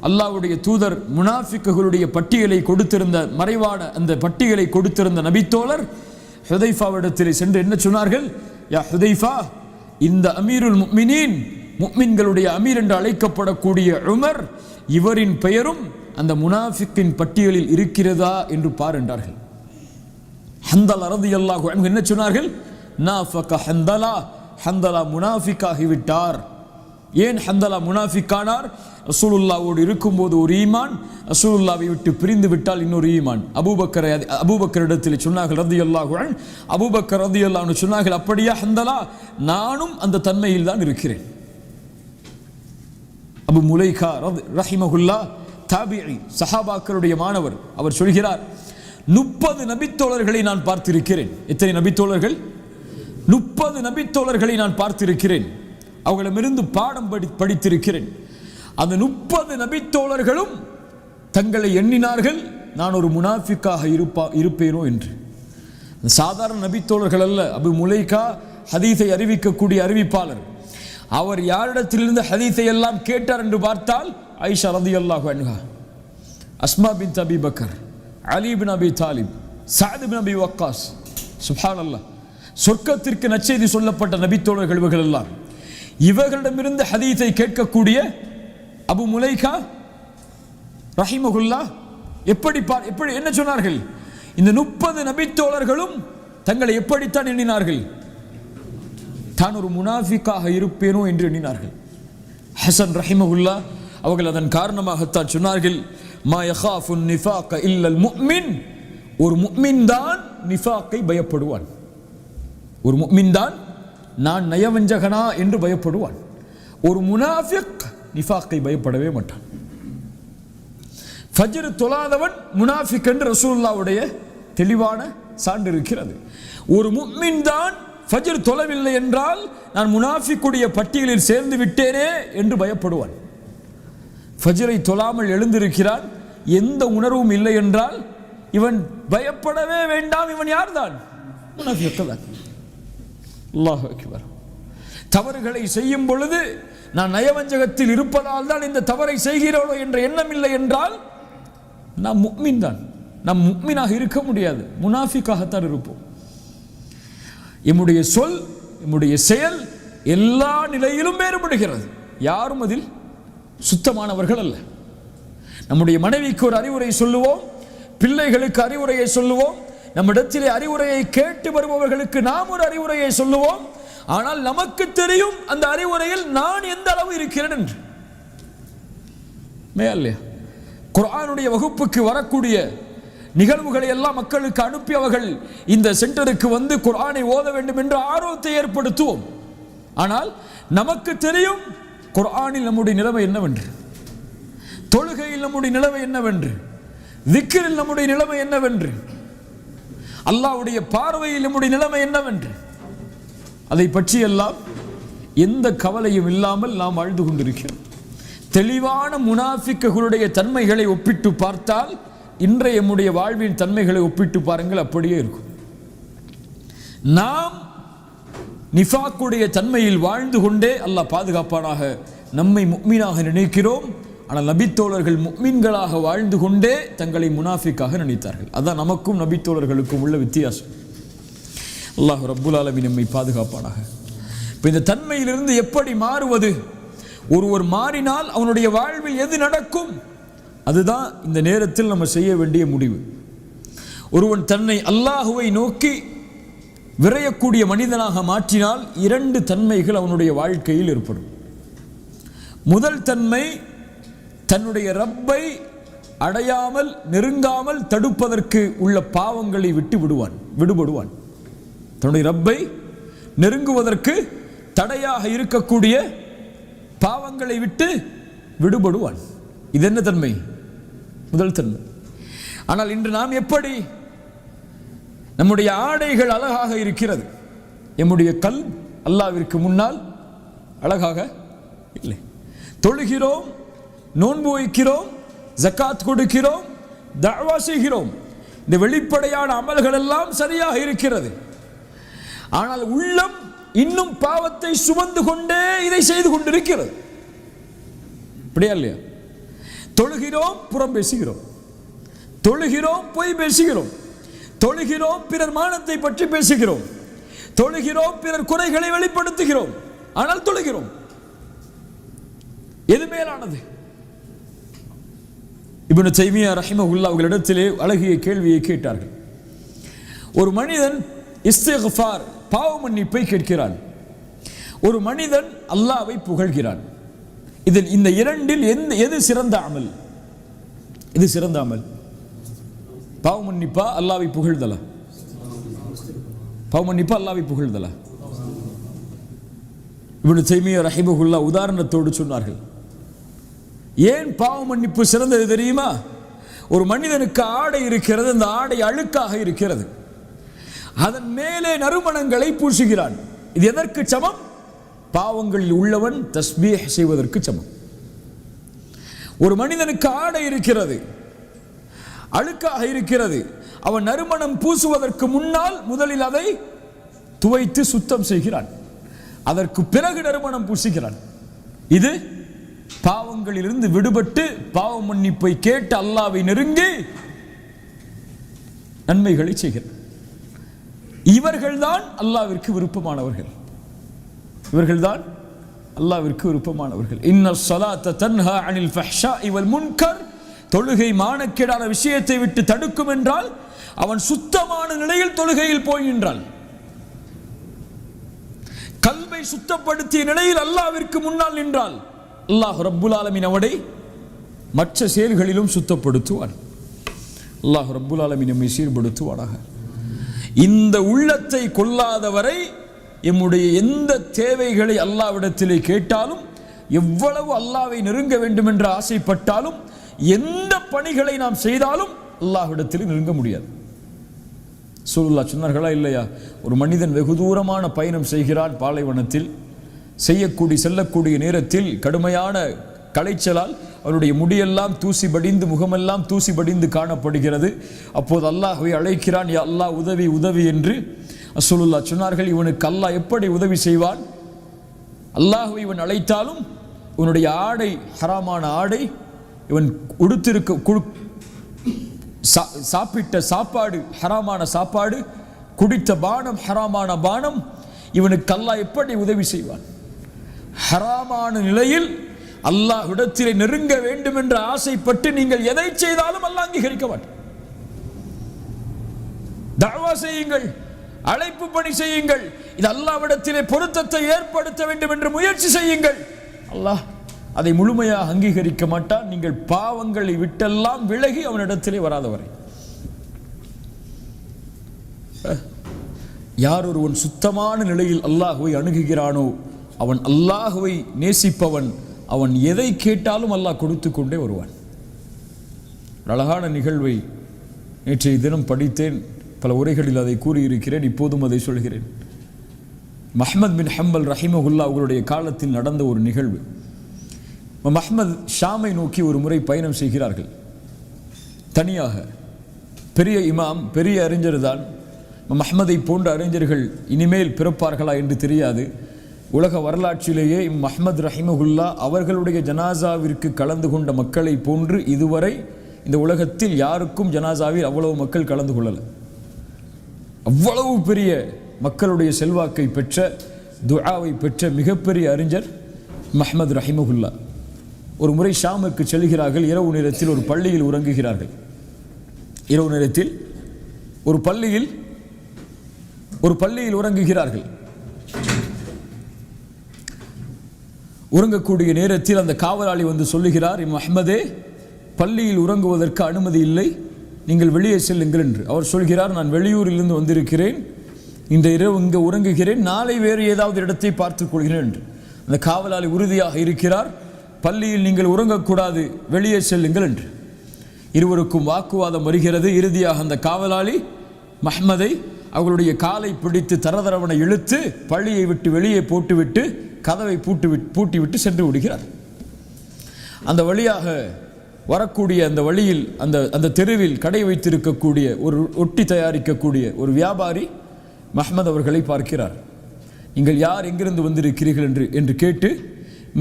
அல்லாஹ்வுடைய தூதர் முனாஃபிக்குகளுடைய பட்டியலை கொடுத்திருந்த, மறைவான அந்த பட்டியலை கொடுத்திருந்த நபித்தோழர் ஹுதைஃபாவிடத்தில் சென்று என்ன சொன்னார்கள்? யா ஹுதைஃபா, இந்த அமீருல் முஃமினீன், முஃமின்களுடைய அமீர் என்று அழைக்கப்படக்கூடிய உமர், இவரின் பெயரும் அந்த முனாஃபிக்கின் பட்டியலில் இருக்கிறதா என்று பார் என்றார்கள். ஹந்தலா ரலியல்லாஹு அன்ஹு என்ன சொன்னார்கள்? நாஃபக ஹந்தலா, ஹந்தலா முனாஃபிக்காகி விட்டார். ஏன் ஹந்தலா முனாஃபிக்கானார்? ரசூலுல்லாவோடு இருக்கும்போது ஒரு ஈமான், ரசூலுல்லாவை விட்டு பிரிந்து விட்டால் இன்னொரு ஈமான். அபூபக்கரிடத்தில் சொன்னார்கள் ரலியல்லாஹு அன்ஹு, அபூபக்கர் ரலியல்லாஹு அன்ஹு சொன்னார்கள், அப்படியா ஹந்தலா, நானும் அந்த தன்மையில் தான் இருக்கிறேன். அபு முலைகா ரஹிமஹுல்லாஹ் தாபிஈ, சஹாபாக்களுடைய மாணவர், அவர் சொல்கிறார், 30 நபித்தோழர்களை நான் பார்த்திருக்கிறேன். எத்தனை நபித்தோழர்கள்? 30 நபித்தோழர்களை நான் பார்த்திருக்கிறேன். அவர்களிடமிருந்து பாடம் படித்திருக்கிறேன். அந்த 30 நபித்தோழர்களும் தங்களை எண்ணினார்கள், நான் ஒரு முனாஃபிக்காக இருப்பேனோ என்று. சாதாரண நபித்தோழர்கள் அல்ல. அபு முலைகா ஹதீஸை அறிவிக்கக்கூடிய அறிவிப்பாளர். அவர் யாரிடத்திலிருந்து ஹதீஸை எல்லாம் கேட்டார் என்று பார்த்தால் ஆயிஷா ரலியல்லாஹு அன்ஹா, அஸ்மா பின்த் அபி பக்கர், அலி பின் அபி தாலிப், சஅத் பின் அபி வக்காஸ். சுப்ஹானல்லாஹ், சொர்க்கத்திற்கு நற்செய்தி சொல்லப்பட்ட நபித்தோழர்கள் இவர்கள் எல்லாம். இவர்களிடமிருந்து ஹதீஸை கேட்கக்கூடிய அபு முலைகா ரஹிமஹுல்லாஹ் எப்படி என்ன சொன்னார்கள்? இந்த 30 நபித்தோழர்களும் தங்களை எப்படித்தான் எண்ணினார்கள்? தான் ஒரு முனாஃபிக்காக இருப்பேனோ என்று எண்ணினார்கள். ஹசன் ரஹிமஹுல்லாஹ் அவர்கள் அதன் காரணமாகத்தான் சொன்னார்கள், மா யகாஃபுன் நிஃபாக இல்லல் முஃமின், ஒரு முஃமின் தான் நிஃபாக்கை பயப்படுவான். ஒரு முஃமின் தான் நான் நயவஞ்சகனா என்று பயப்படுவான். ஒரு முனாஃபிக் நிஃபாக்கை பயப்படவே மாட்டான். ஃபஜ்ர் தொழாதவன் முனாஃபிக் என்று ரசூலுல்லாஹ்வுடைய தெளிவான சான்று இருக்கிறது. ஒரு முஃமின் தான் ஃபஜ்ர் தொழவில்லை என்றால் நான் முனாஃபிக்குடைய பட்டியலில் சேர்ந்து விட்டேனே என்று பயப்படுவான். ஃபஜ்ரை தொழாமல் எழுந்திருக்கிறான், எந்த உணர்வும் இல்லை என்றால் இவன் பயப்படவே வேண்டாம். இவன் யார்தான்? முனாஃபிக் தான். அல்லாஹு அக்பர். தவறுகளை செய்யும் பொழுது நான் நயவஞ்சகத்தில் இருப்பதால் தான் இந்த தவறை செய்கிறோனோ என்ற எண்ணம் இல்லை என்றால் நாம் முஃமின் தான். நாம் முஃமினாக இருக்க முடியாது, முனாஃபிக்காகத்தான் இருப்போம். எம்முடைய சொல், எம்முடைய செயல் எல்லா நிலையிலும் வேறுபடுகிறது. யாரும் அதில் சுத்தமானவர்கள் அல்ல. நம்முடைய மனைவிக்கு ஒரு அறிவுரை சொல்லுவோம், பிள்ளைகளுக்கு அறிவுரையை சொல்லுவோம், நம்மிடத்திலே அறிவுரையை கேட்டு வருபவர்களுக்கு நாம் ஒரு அறிவுரையை சொல்லுவோம். ஆனால் நமக்கு தெரியும் அந்த அறிவுரையில் நான் எந்த அளவு இருக்கிறேன் என்று. மேல்லையா குர்ஆனுடைய வகுப்புக்கு வரக்கூடிய நிகழ்வுகளை எல்லாம் மக்களுக்கு அனுப்பி அவர்கள் இந்த சென்டருக்கு வந்து குர்ஆனை ஓத வேண்டும் என்ற ஆர்வத்தை ஏற்படுத்துவோம். ஆனால் நமக்கு தெரியும் குர்ஆனில் நம்முடைய நிலைமை என்னவென்று, தொழுகையில் நம்முடைய நிலைமை என்னவென்று, திக்ரில் நம்முடைய நிலைமை என்னவென்று, அல்லாஹ்வுடைய பார்வையில் நம்முடைய நிலைமை என்னவென்று, அதை பற்றியெல்லாம் எந்த கவலையும் இல்லாமல் நாம் வாழ்ந்து கொண்டிருக்கிறோம். தெளிவான முனாஃபிக்குகளுடைய தன்மைகளை ஒப்பிட்டு பார்த்தால் இன்றைய நம்முடைய வாழ்வின் தன்மைகளை ஒப்பிட்டு பாருங்கள், அப்படியே இருக்கும். நாம் நிஃபாக்குடைய தன்மையில் வாழ்ந்து கொண்டே அல்லாஹ் பாதுகாப்பானாக நம்மை முஃமினாக நினைக்கிறோம். ஆனால் நபித்தோழர்கள் முஃமின்களாக வாழ்ந்து கொண்டே தங்களை முனாஃபிக்காக நினைத்தார்கள். அதான் நமக்கும் நபித்தோழர்களுக்கும் உள்ள வித்தியாசம். அல்லாஹ் ரப்புல் ஆலமீன் நம்மை பாதுகாப்பானாக. இப்போ இந்த தன்மையிலிருந்து எப்படி மாறுவது? ஒருவர் மாறினால் அவனுடைய வாழ்வில் எது நடக்கும்? அதுதான் இந்த நேரத்தில் நம்ம செய்ய வேண்டிய முடிவு. ஒருவன் தன்னை அல்லாஹுவை நோக்கி விரையக்கூடிய மனிதனாக மாற்றினால் 2 தன்மைகள் அவனுடைய வாழ்க்கையில் ஏற்படும். முதல் தன்மை, தன்னுடைய ரப்பை அடையாமல் நெருங்காமல் தடுப்பதற்கு உள்ள பாவங்களை விட்டு விடுபடுவான். தன்னுடைய ரப்பை நெருங்குவதற்கு தடையாக இருக்கக்கூடிய பாவங்களை விட்டு விடுபடுவான். இது என்ன தன்மை? முதல் தன்மை. ஆனால் இன்று நாம் எப்படி? நம்முடைய ஆடைகள் அழகாக இருக்கிறது, நம்முடைய கல்ப் அல்லாஹ்விற்கு முன்னால் அழகாக இல்லை. தொழுகிறோம், நோன்பு வைக்கிறோம், ஜக்காத் கொடுக்கிறோம், தஅவா செய்கிறோம். இந்த வெளிப்படையான அமல்கள் எல்லாம் சரியாக இருக்கிறது. ஆனால் உள்ளம் இன்னும் பாவத்தை சுமந்து கொண்டே இதை செய்து கொண்டிருக்கிறது. அப்படியா இல்லையா? தொழுகிறோம், புறம் பேசுகிறோம், தொழுகிறோம், பொய் பேசுகிறோம், தொழுகிறோம், பிறர் மானத்தை பற்றி பேசுகிறோம், தொழுகிறோம், பிறர் குறைகளை வெளிப்படுத்துகிறோம். ஆனால் தொழுகிறோம். எது மேலானது? இப்னு தைமியா ரஹிமஹுல்லாஹ் அவர்களிடத்திலே அழகிய கேள்வியை கேட்டார்கள். ஒரு மனிதன் இஸ்திக்ஃபார், பாவ மன்னிப்பை கேட்கிறான். ஒரு மனிதன் அல்லாஹ்வை புகழ்கிறான். இதில் இந்த இரண்டில் எது சிறந்த அமல்? இது சிறந்த அமல். பாவ மன்னிப்பா அல்லாஹ்வை புகழ்தலா? பாவ மன்னிப்பா அல்லாஹ்வை புகழ்தலா? இப்னு தைமிய்யா ரஹிமஹுல்லாஹ் உதாரணத்தோடு சொன்னார்கள். ஏன் பாவ மன்னிப்பு சிறந்தது தெரியுமா? ஒரு மனிதனுக்கு ஆடை இருக்கிறது, அந்த ஆடை அழுக்காக இருக்கிறது, அதன் மேலே நறுமணங்களை பூசுகிறான். இது எதற்கு சமம்? பாவங்களில் உள்ளவன் தஸ்பீஹ் செய்வதற்கு சமம். ஒரு மனிதனுக்கு ஆடை இருக்கிறது, அழுக்காக இருக்கிறது, அவன் நறுமணம் பூசுவதற்கு முன்னால் முதலில் அதை துவைத்து சுத்தம் செய்கிறான், அதற்கு பிறகு நறுமணம் பூசுகிறான். இது பாவங்களிலிருந்து விடுபட்டு பாவ மன்னிப்பை கேட்டு அல்லாஹ்வை நெருங்கி நன்மைகளை செய்கிறார். இவர்கள்தான் அல்லாஹ்விற்கு விருப்பமானவர்கள். இவர்கள்தான் அல்லாஹ்விற்கு விருப்பமானவர்கள். இன்னஸ் ஸலாத்த தன்ஹா அனில் ஃபஹ்ஷாஇ வல் முன்கர். தொழுகை மானக்கேடான விஷயத்தை விட்டு தடுக்கும் என்றால் அவன் சுத்தமான நிலையில் தொழுகையில் போகின்றான். கல்வை சுத்தப்படுத்திய நிலையில் அல்லாஹ்விற்கு முன்னால் நின்றால் அல்லாஹ் ரப்புல் ஆலமீன் அவனை மற்ற செயல்களிலும் சுத்தப்படுத்துவான். அல்லாஹ் ரப்புல் ஆலமீன் நம்மை சீர்படுத்துவானாக. இந்த உள்ளத்தை கொள்ளாதவரை எம்முடைய எந்த தேவைகளை அல்லாஹ்விடத்திலே கேட்டாலும், எவ்வளவு அல்லாஹ்வை நெருங்க வேண்டும் என்று ஆசைப்பட்டாலும், எந்த பணிகளை நாம் செய்தாலும் அல்லாஹ்விடத்தில் நெருங்க முடியாது. ஸல்லல்லாஹு சொன்னார்களா இல்லையா? ஒரு மனிதன் வெகு தூரமான பயணம் செய்கிறான், பாலைவனத்தில் செல்லக்கூடிய நேரத்தில் கடுமையான களைச்சலால் அவருடைய முடியெல்லாம் தூசி படிந்து, முகமெல்லாம் தூசி படிந்து காணப்படுகிறது. அப்போது அல்லாஹ்வை அழைக்கிறான், யா அல்லாஹ் உதவி உதவி என்று. ரசூலுல்லாஹ் சொன்னார்கள், இவனுக்கு அல்லாஹ் எப்படி உதவி செய்வான்? அல்லாஹ்வை இவன் அழைத்தாலும் இவனுடைய ஆடை ஹராமான ஆடை, இவன் உடுத்திருக்க சாப்பிட்ட சாப்பாடு ஹராமான சாப்பாடு, குடித்த பானம் ஹராமான பானம், இவனுக்கு அல்லாஹ் எப்படி உதவி செய்வான்? ஹராமான நிலையில் அல்லாஹ்விடத்திலே நெருங்க வேண்டும் என்ற ஆசைப்பட்டு நீங்கள் எதை செய்தாலும் அல்லாஹ் அங்கீகரிக்க மாட்டான். தஅவா செய்யுங்கள், அழைப்பு பணி செய்யுங்கள், இது அல்லாஹ்விடத்திலே பொருத்தத்தை ஏற்படுத்த வேண்டும் என்று முயற்சி செய்யுங்கள், அல்லாஹ் அதை முழுமையாக அங்கீகரிக்க மாட்டான். நீங்கள் பாவங்களை விட்டெல்லாம் விலகி அவனிடத்திலே வராதவரை. யார் ஒருவன் சுத்தமான நிலையில் அல்லாஹ்வை அணுகுகிறானோ அவன் அல்லாஹ்வை நேசிப்பவன். அவன் எதை கேட்டாலும் அல்லாஹ் கொடுத்து கொண்டே வருவான். அழகான நிகழ்வை நேற்றைய தினம் படித்தேன், பல உரைகளில் அதை கூறியிருக்கிறேன், இப்போதும் அதை சொல்கிறேன். அஹ்மத் பின் ஹம்பல் ரஹிமஹுல்லாஹ் அவர்களுடைய காலத்தில் நடந்த ஒரு நிகழ்வு. அஹ்மத் ஷாமை நோக்கி ஒரு முறை பயணம் செய்கிறார்கள் தனியாக. பெரிய இமாம், பெரிய அறிஞர் தான். அஹ்மதை போன்ற அறிஞர்கள் இனிமேல் பிறப்பார்களா என்று தெரியாது. உலக வரலாற்றிலேயே அஹ்மத் ரஹிமஹுல்லாஹ் அவர்களுடைய ஜனாசாவிற்கு கலந்து கொண்ட மக்களை போன்று இதுவரை இந்த உலகத்தில் யாருக்கும் ஜனாசாவில் அவ்வளவு மக்கள் கலந்து கொள்ளலை. அவ்வளவு பெரிய மக்களுடைய செல்வாக்கை பெற்ற, துஆவை பெற்ற மிகப்பெரிய அறிஞர் அஹ்மத் ரஹிமஹுல்லாஹ். ஒரு முறை ஷாமுக்கு செல்கிறார்கள். இரவு நேரத்தில் ஒரு பள்ளியில் உறங்குகிறார்கள். இரவு நேரத்தில் ஒரு பள்ளியில் உறங்குகிறார்கள். உறங்கக்கூடிய நேரத்தில் அந்த காவலாளி வந்து சொல்லுகிறார், அஹ்மதே, பள்ளியில் உறங்குவதற்கு அனுமதி இல்லை, நீங்கள் வெளியே செல்லுங்கள் என்று. அவர் சொல்கிறார், நான் வெளியூரிலிருந்து வந்திருக்கிறேன், இந்த இரவு இங்கே உறங்குகிறேன், நாளை வேறு ஏதாவது இடத்தை பார்த்துக் கொள்கிறேன் என்று. அந்த காவலாளி உறுதியாக இருக்கிறார், பள்ளியில் நீங்கள் உறங்கக்கூடாது, வெளியே செல்லுங்கள் என்று. இருவருக்கும் வாக்குவாதம் வருகிறது. இறுதியாக அந்த காவலாளி அஹ்மதை அவர்களுடைய காலை பிடித்து தரதரவனை இழுத்து பள்ளியை விட்டு வெளியே போட்டுவிட்டு கதவை பூட்டிவிட்டு சென்று விடுகிறார். அந்த வழியாக வரக்கூடிய அந்த வழியில் அந்த தெருவில் கடை வைத்திருக்கக்கூடிய ஒரு ஒட்டி தயாரிக்கக்கூடிய ஒரு வியாபாரி அஹ்மத் அவர்களை பார்க்கிறார். நீங்கள் யார், எங்கிருந்து வந்திருக்கிறீர்கள் என்று கேட்டு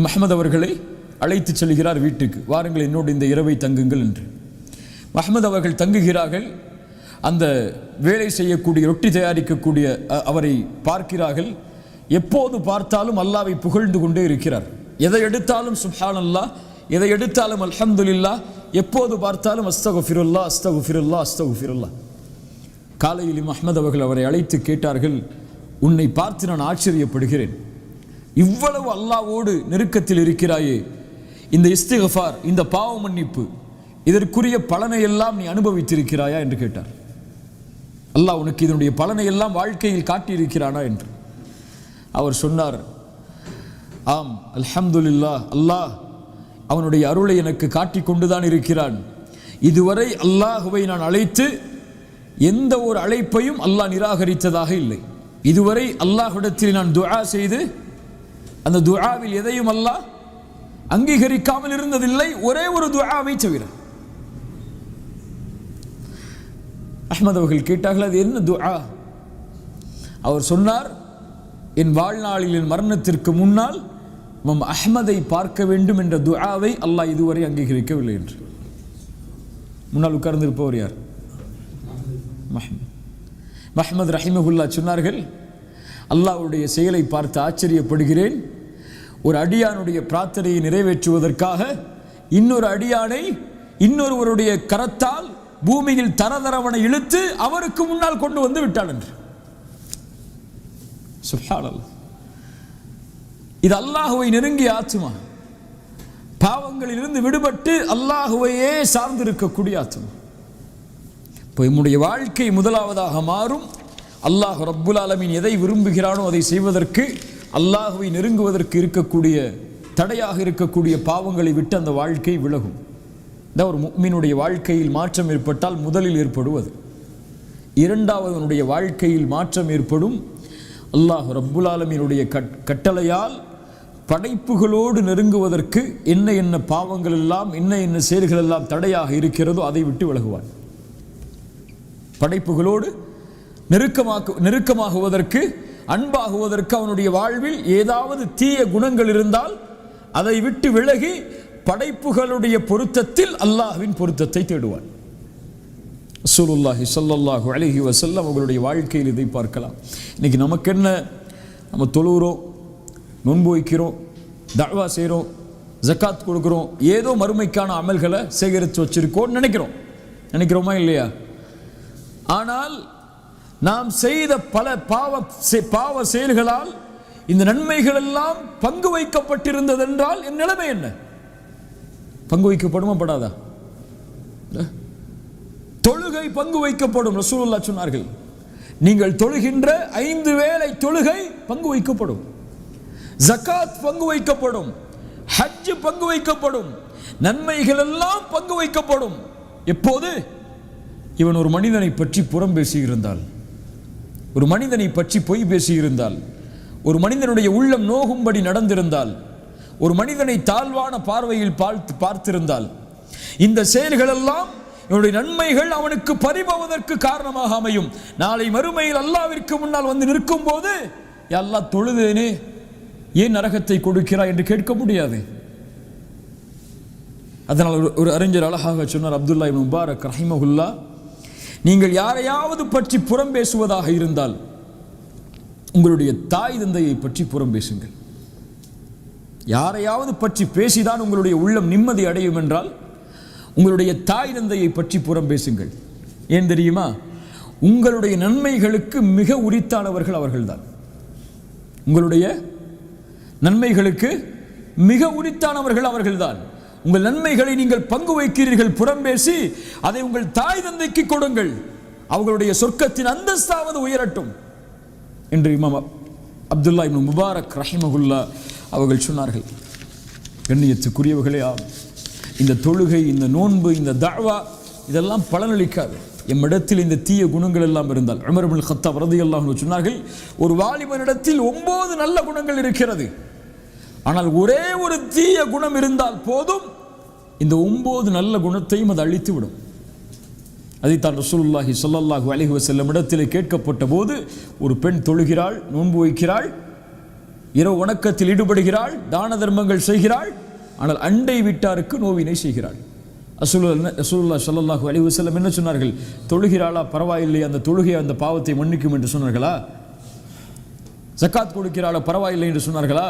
அஹ்மத் அவர்களை அழைத்து செல்கிறார் வீட்டுக்கு. வாருங்கள், என்னோடு இந்த இரவை தங்குங்கள் என்று. அஹ்மத் அவர்கள் தங்குகிறார்கள். அந்த வேலை செய்யக்கூடிய ரொட்டி தயாரிக்கக்கூடிய அவரை பார்க்கிறார்கள். எப்போது பார்த்தாலும் அல்லாஹ்வை புகழ்ந்து கொண்டே இருக்கிறார். எதை எடுத்தாலும் சுப்ஹானல்லாஹ், எதை எடுத்தாலும் அல்ஹம்துலில்லாஹ், எப்போது பார்த்தாலும் அஸ்தக்ஃபிருல்லாஹ் அஸ்தக்ஃபிருல்லாஹ் அஸ்தக்ஃபிருல்லாஹ். காலையில் அஹ்மத் அவர்கள் அவரை அழைத்து கேட்டார்கள், உன்னை பார்த்து நான் ஆச்சரியப்படுகிறேன், இவ்வளவு அல்லாஹ்வோடு நெருக்கத்தில் இருக்கிறாயே, இந்த இஸ்திக்ஃபார், இந்த பாவ மன்னிப்பு, இதற்குரிய பலனை எல்லாம் நீ அனுபவித்திருக்கிறாயா என்று கேட்டார். அல்லாஹ் உனக்கு இதனுடைய பலனை எல்லாம் வாழ்க்கையில் காட்டியிருக்கிறானா என்று. அவர் சொன்னார், ஆம் அல்ஹம்துலில்லாஹ், அல்லாஹ் அவனுடைய அருளை எனக்கு காட்டிக் கொண்டுதான் இருக்கிறான். இதுவரை அல்லாஹுவை நான் அழைத்து எந்த ஒரு அழைப்பையும் அல்லாஹ் நிராகரித்ததாக இல்லை. இதுவரை அல்லாஹ்விடத்தில் நான் துஆ செய்து அந்த துஆவில் எதையும் அல்லாஹ் அங்கீகரிக்காமல் இருந்ததில்லை, ஒரே ஒரு துஆவை தவிர. அஹ்மத் அவர்கள் கேட்டார்கள், அது என்ன துஆ? அவர் சொன்னார், என் வாழ்நாளில் என் மரணத்திற்கு முன்னால் இமாம் அஹ்மதை பார்க்க வேண்டும் என்ற துஆவை அல்லாஹ் இதுவரை அங்கீகரிக்கவில்லை என்று. முன்னால் உட்கார்ந்திருப்பவர் யார்? மஹ்மத் ரஹிமஹுல்லா சொன்னார்கள், அல்லாஹ்வுடைய செயலை பார்த்து ஆச்சரியப்படுகிறேன். ஒரு அடியானுடைய பிரார்த்தனையை நிறைவேற்றுவதற்காக இன்னொரு அடியானை இன்னொருவருடைய கரத்தால் பூமியில் தரதரவனை இழுத்து அவருக்கு முன்னால் கொண்டு வந்து விட்டாள் என்று. சுப்ஹானல்லாஹ். இது அல்லாஹுவை நெருங்கிய ஆத்மா, பாவங்களிலிருந்து விடுபட்டு அல்லாஹுவையே சார்ந்திருக்கக்கூடிய ஆத்மா. இப்போ நம்முடைய வாழ்க்கை முதலாவதாக மாறும். அல்லாஹ் ரப்புல் ஆலமீன் எதை விரும்புகிறானோ அதை செய்வதற்கு, அல்லாஹுவை நெருங்குவதற்கு இருக்கக்கூடிய தடையாக இருக்கக்கூடிய பாவங்களை விட்டு அந்த வாழ்க்கை விலகும். இந்த ஒரு முஃமினுடைய வாழ்க்கையில் மாற்றம் ஏற்பட்டால் முதலில் ஏற்படுவது. இரண்டாவதனுடைய வாழ்க்கையில் மாற்றம் ஏற்படும். அல்லாஹ் ரப்புல் ஆலமீனுடைய கட்டளையால் படைப்புகளோடு நெருங்குவதற்கு என்ன என்ன பாவங்கள் எல்லாம், என்ன என்ன செயல்கள் எல்லாம் தடையாக இருக்கிறதோ அதை விட்டு விலகுவான். படைப்புகளோடு நெருக்கமாகுவதற்கு, அன்பாகுவதற்கு அவனுடைய வாழ்வில் ஏதாவது தீய குணங்கள் இருந்தால் அதை விட்டு விலகி படைப்புகளுடைய பொருத்தத்தில் அல்லாஹ்வின் பொருத்தத்தை தேடுவான். ரசூலுல்லாஹி ஸல்லல்லாஹு அலைஹி வஸல்லம் அவர்களுடைய வாழ்க்கையில் இதை பார்க்கலாம். இன்னைக்கு நமக்கு என்ன, நம்ம தொழுகிறோம், நோன்பு வைக்கிறோம், தஅவா செய்கிறோம், ஜக்காத் கொடுக்குறோம், ஏதோ மறுமைக்கான அமல்களை சேகரித்து வச்சிருக்கோம் நினைக்கிறோமா இல்லையா? ஆனால் நாம் செய்த பல பாவ செயல்களால் இந்த நன்மைகள் எல்லாம் பங்கு வைக்கப்பட்டிருந்தது என்றால் என் நிலைமை என்ன? பங்கு வைக்கப்படுமா படாதா? தொழுகை பங்கு வைக்கப்படும். ரசூலுல்லாஹ் சொன்னார்கள், நீங்கள் தொழுகின்ற 5 வேளை தொழுகை பங்கு வைக்கப்படும், ஜகாத் பங்கு வைக்கப்படும், ஹஜ் பங்கு வைக்கப்படும், நன்மைகள் எல்லாம் பங்கு வைக்கப்படும். எப்போது? இவன் ஒரு மனிதனை பற்றி புறம் பேசியிருந்தால், ஒரு மனிதனை பற்றி பொய் பேசியிருந்தால், ஒரு மனிதனுடைய உள்ளம் நோகும்படி நடந்திருந்தால், ஒரு மனிதனை தாழ்வான பார்வையில் பார்த்திருந்தால், இந்த செயல்கள் எல்லாம் இவனுடைய நன்மைகள் அவனுக்கு பறிபோவதற்கு காரணமாக அமையும். நாளை மறுமையில் அல்லாஹ்விற்கு முன்னால் வந்து நிற்கும் போது, அல்லாஹ் தொழுதேனே ஏன் நரகத்தை கொடுக்கிறாய் என்று கேட்க முடியாது. அதனால் ஒரு அறிஞர் அழகாக சொன்னார், அப்துல்லா இப்னு முபாரக் ரஹிமஹுல்லா, நீங்கள் யாரையாவது பற்றி புறம் பேசுவதாக இருந்தால் உங்களுடைய தாய் தந்தையை பற்றி புறம் பேசுங்கள். யாரையாவது பற்றி பேசிதான் உங்களுடைய உள்ளம் நிம்மதி அடையும் என்றால் உங்களுடைய தாய் தந்தையை பற்றி புறம் பேசுங்கள். ஏன் தெரியுமா? உங்களுடைய நன்மைகளுக்கு மிக உரித்தானவர்கள் அவர்கள்தான். உங்களுடைய நன்மைகளுக்கு மிக உரித்தானவர்கள் அவர்கள்தான். உங்கள் நன்மைகளை நீங்கள் பங்கு வைக்கிறீர்கள், புறம் பேசி அதை உங்கள் தாய் தந்தைக்கு கொடுங்கள், அவர்களுடைய சொர்க்கத்தின் அந்தஸ்தாவது உயரட்டும் என்று இமாம் அப்துல்லா இப்னு முபாரக் ரஹிமஹுல்லா அவர்கள் சொன்னார்கள். கண்ணியத்துக்குரியவர்களே, இந்த தொழுகை, இந்த நோன்பு, இந்த தஅவா இதெல்லாம் பலனளிக்காது எம்மிடத்தில் இந்த தீய குணங்கள் எல்லாம் இருந்தால். உமர் இப்னு கத்தாப் ரலியல்லாஹு அன்ஹு சொன்னார்கள், ஒரு வாலிபனிடத்தில் 9 நல்ல குணங்கள் இருக்கிறது, ஆனால் ஒரே ஒரு தீய குணம் இருந்தால் போதும், இந்த 9 நல்ல குணத்தையும் அது அழித்து விடும். அதைத்தான் ரசூலுல்லாஹி ஸல்லல்லாஹு அலைஹி வஸல்லம் இடத்திலே கேட்கப்பட்ட போது, ஒரு பெண் தொழுகிறாள், நோன்பு வைக்கிறாள், இரவு வணக்கத்தில் ஈடுபடுகிறாள், தான தர்மங்கள் செய்கிறாள், ஆனால் அண்டை வீட்டாருக்கு நோவினை செய்கிறாள். ரசூலுல்லாஹி ஸல்லல்லாஹு அலைஹி வஸல்லம் என்ன சொன்னார்கள்? தொழுகிறாளா, பரவாயில்லை, அந்த தொழுகை அந்த பாவத்தை மன்னிக்கும் என்று சொன்னார்களா? ஜகாத் கொடுக்கிறாளா, பரவாயில்லை என்று சொன்னார்களா?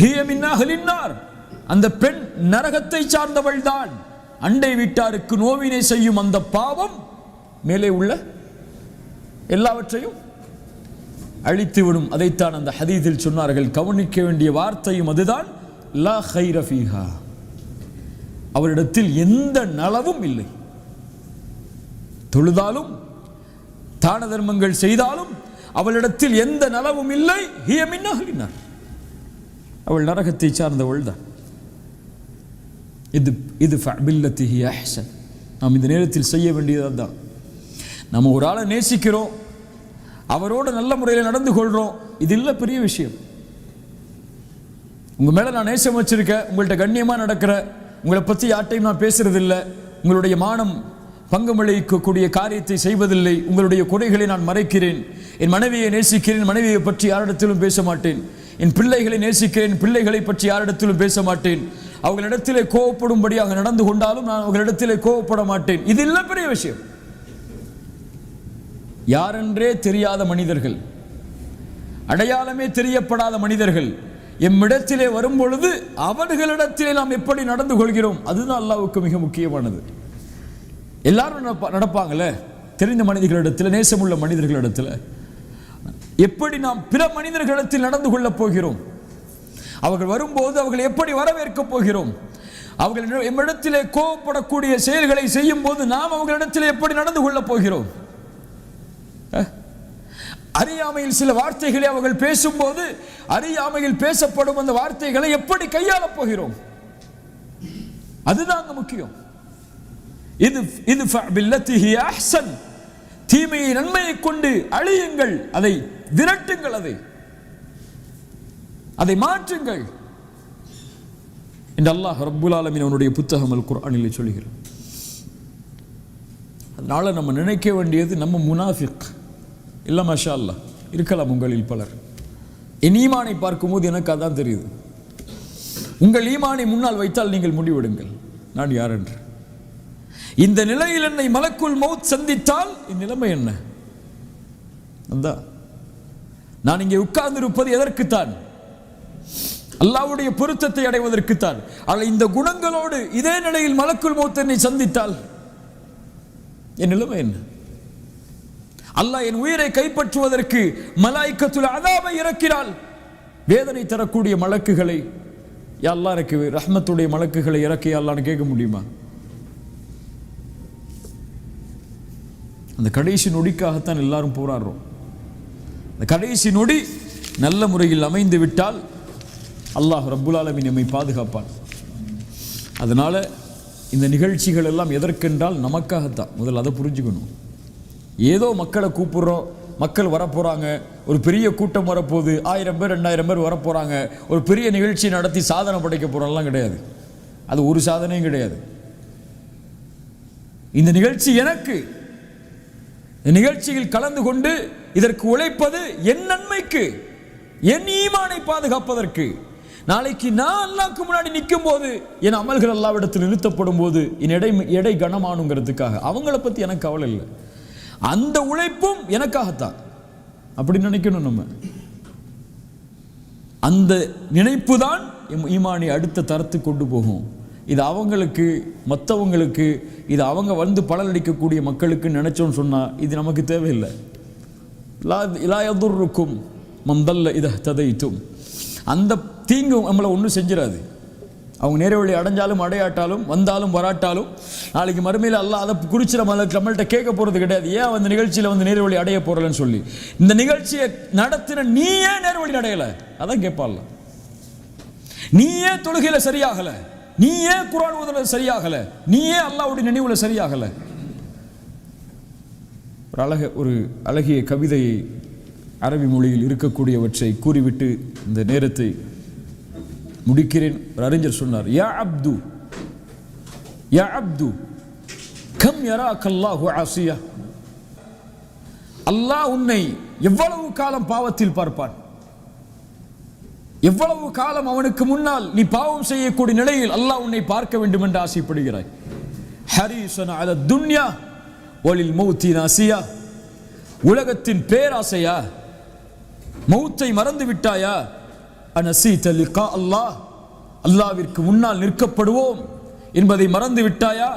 ஹிய மின் அஹ்லின் நார், அந்த பெண் நரகத்தை சார்ந்தவள் தான். அண்டை வீட்டாருக்கு நோவினை செய்யும் அந்த பாவம் மேலே உள்ள எல்லாவற்றையும் அழித்துவிடும். அதைத்தான் அந்த ஹதீஸில் சொன்னார்கள். கவனிக்க வேண்டிய வார்த்தையும் அதுதான், லா கைர ஃபீஹா, அவரிடத்தில் எந்த நலவும் இல்லை. தொழுதாலும் தான தர்மங்கள் செய்தாலும் அவளிடத்தில் எந்த நலவும் இல்லை. ஹிய மின் அஹ்லின்னார், அவள் நரகத்தை சார்ந்தவள் தான். இது பில்லத்தி ஹிய அஹ்சன். நாம் இந்த நேரத்தில் செய்ய வேண்டியது தான். நம்ம ஒரு ஆளை நேசிக்கிறோம், அவரோட நல்ல முறையில் நடந்து கொள்றோம், இது இல்லை பெரிய விஷயம். உங்க மேல நான் நேசம் வச்சிருக்கேன், உங்கள்கிட்ட கண்ணியமா நடக்கிற, உங்களை பற்றி யார்ட்டையும் நான் பேசுறதில்லை, உங்களுடைய மானம் பங்கமளிக்கக்கூடிய காரியத்தை செய்வதில்லை, உங்களுடைய குறைகளை நான் மறைக்கிறேன், என் மனைவியை நேசிக்கிறேன், மனைவியை பற்றி யாரிடத்திலும் பேச மாட்டேன், என் பிள்ளைகளை நேசிக்கிறேன், பிள்ளைகளை பற்றி யாரிடத்திலும் பேச மாட்டேன், அவர்களிடத்திலே கோவப்படும்படியாக நடந்து கொண்டாலும் நான் அவர்களிடத்திலே கோவப்பட மாட்டேன், இது இல்லை பெரிய விஷயம். யாரென்றே தெரியாத மனிதர்கள், அடையாளமே தெரியப்படாத மனிதர்கள் எம்மிடத்திலே வரும் பொழுது அவர்களிடத்திலே நாம் எப்படி நடந்து கொள்கிறோம், அதுதான் அல்லாஹ்வுக்கு மிக முக்கியமானது. எல்லாரும் நடப்பாங்கல்ல, தெரிந்த மனிதர்களிடத்தில், நேசமுள்ள மனிதர்களிடத்தில் எப்படி நாம் பிற மனிதர்களிடத்தில் நடந்து கொள்ளப் போகிறோம், அவர்கள் வரும்போது அவர்கள் எப்படி வரவேற்கப் போகிறோம், அவர்கள் எம்மிடத்திலே கோபப்படக்கூடிய செயல்களை செய்யும் போது நாம் அவர்களிடத்தில் எப்படி நடந்து கொள்ளப் போகிறோம், அறியாமையில் சில வார்த்தைகளை அவர்கள் பேசும்போது அறியாமையில் பேசப்படும் அந்த வார்த்தைகளை எப்படி கையாளப் போகிறோம், அதுதான் முக்கியம். இது பில்லத்தி ஹிய அஹ்சன், தீமையை நன்மையை கொண்டு அழியுங்கள், அதை விரட்டுங்கள், அதை மாற்றுங்கள் என்று அல்லாஹ் ரப்புல் ஆலமீன் அவனுடைய புத்தகம் அல் குர்ஆனில் சொல்கிறார். அதனால நம்ம நினைக்க வேண்டியது, நம்ம முனாஃபிக் இல்லை, மாஷா அல்லாஹ் இருக்கலாம் உங்களில் பலர். என் ஈமானை பார்க்கும்போது எனக்கு அதான் தெரியுது. உங்கள் ஈமானை முன்னால் வைத்தால் நீங்கள் முடிவெடுங்கள் நான் யார் என்று. இந்த நிலையில் என்னை மலக்குல் மௌத் சந்தித்தால் என் நிலைமை என்ன? நான் இங்கே உட்கார்ந்து இருப்பது எதற்குத்தான்? அல்லாஹ்வுடைய பொருத்தத்தை அடைவதற்குத்தான். ஆனால் இந்த குணங்களோடு இதே நிலையில் மலக்குல் மௌத் என்னை சந்தித்தால் என் நிலைமை என்ன? அல்லாஹ் என் உயிரை கைப்பற்றுவதற்கு மலாயிக்கத்துல் அதாபை இறக்கினால், வேதனை தரக்கூடிய மலக்குகளை யா அல்லாஹ் இறக்கி, ரஹ்மத்துடைய மலக்குகளை இறக்கி அல்லாஹ்னு கேட்க முடியுமா? அந்த கடைசி நொடிக்காகத்தான் எல்லாரும் போராடுறோம். அந்த கடைசி நொடி நல்ல முறையில் அமைந்து விட்டால் அல்லாஹ் ரப்புல் ஆலமீன் நம்மை பாதுகாப்பான். அதனால இந்த நிகழ்ச்சிகள் எல்லாம் எதற்கென்றால் நமக்காகத்தான். முதல்ல அதை புரிஞ்சுக்கணும். ஏதோ மக்களை கூப்பிடுறோம், மக்கள் வரப்போறாங்க, ஒரு பெரிய கூட்டம் வரப்போகுது, 1000 பேர் 2000 பேர் வரப்போறாங்க, ஒரு பெரிய நிகழ்ச்சி நடத்தி சாதனை படைக்க போறோம்லாம் கிடையாது. அது ஒரு சாதனையும் கிடையாது. இந்த நிகழ்ச்சி எனக்கு, நிகழ்ச்சியில் கலந்து கொண்டு இதற்கு உழைப்பது என் நன்மைக்கு, என் ஈமானை பாதுகாப்பதற்கு. நாளைக்கு நான் அல்லாஹ்வுக்கு முன்னாடி நிற்கும் போது என் அமல்கள் அல்லாஹ்விடத்தில் நிறுத்தப்படும் போது என் எடை கனமானுங்கிறதுக்காக, அவங்கள பத்தி எனக்கு கவலை இல்லை. அந்த உழைப்பும் எனக்காகத்தான், அப்படி நினைக்கணும். நம்ம அந்த நினைப்பு தான் ஈமானை அடுத்த தரத்துக்கு கொண்டு போகும். இது அவங்களுக்கு, மற்றவங்களுக்கு, இது அவங்க வந்து பலனளிக்கக்கூடிய மக்களுக்கு நினைச்சோன்னு சொன்னா இது நமக்கு தேவையில்லை. லா யதுர்ருக்கும் மன் தல்ல இதா ததைத்தும், அந்த தீங்கு நம்மளை ஒன்றும் செஞ்சிடாது. அவங்க நேர வழி அடைஞ்சாலும் அடையாட்டாலும், வந்தாலும் வராட்டாலும், நாளைக்கு மறுமையில் அல்லாஹ் அதை குறித்து நம்மள்கிட்ட கேட்க போகிறது கிடையாது. ஏன் அந்த நிகழ்ச்சியில் வந்து நேர வழி அடைய போறலன்னு சொல்லி. இந்த நிகழ்ச்சியை நடத்தின நீ ஏன் நேர வழி அடையலை அதான் கேட்பான்ல. நீ ஏன் தொழுகையில் சரியாகலை, நீ ஏன் குர்ஆன் ஓதுறது சரியாகல, நீ ஏன் அல்லாஹ்வுடைய நினைவுல சரியாகல. ஒரு அழகிய கவிதையை அரபி மொழியில் இருக்கக்கூடியவற்றை கூறிவிட்டு இந்த நேரத்தை முடிக்கிறேன். ஒரு அறிஞர் சொன்னார், யா அப்து யா அப்து கம் யராக அல்லாஹு ஆசியா, அல்லாஹ் உன்னை எவ்வளவு காலம் பாவத்தில் பார்ப்பான், எவ்வளவு காலம் அவனுக்கு முன்னால் நீ பாவம் செய்யக்கூடிய நிலையில் அல்லாஹ் உன்னை பார்க்க வேண்டும் என்று ஆசைப்படுகிறாய். ஹரீஸன் அல துன்யா வலில் மௌத்தி நாசியா, உலகத்தின் பேராசையா, மௌத்தை மறந்து விட்டாயா? அனசீத லிகா அல்லாஹ், அல்லாஹ்விற்கு முன்னால் நிற்கப்படுவோம் என்பதை மறந்து விட்டாயா?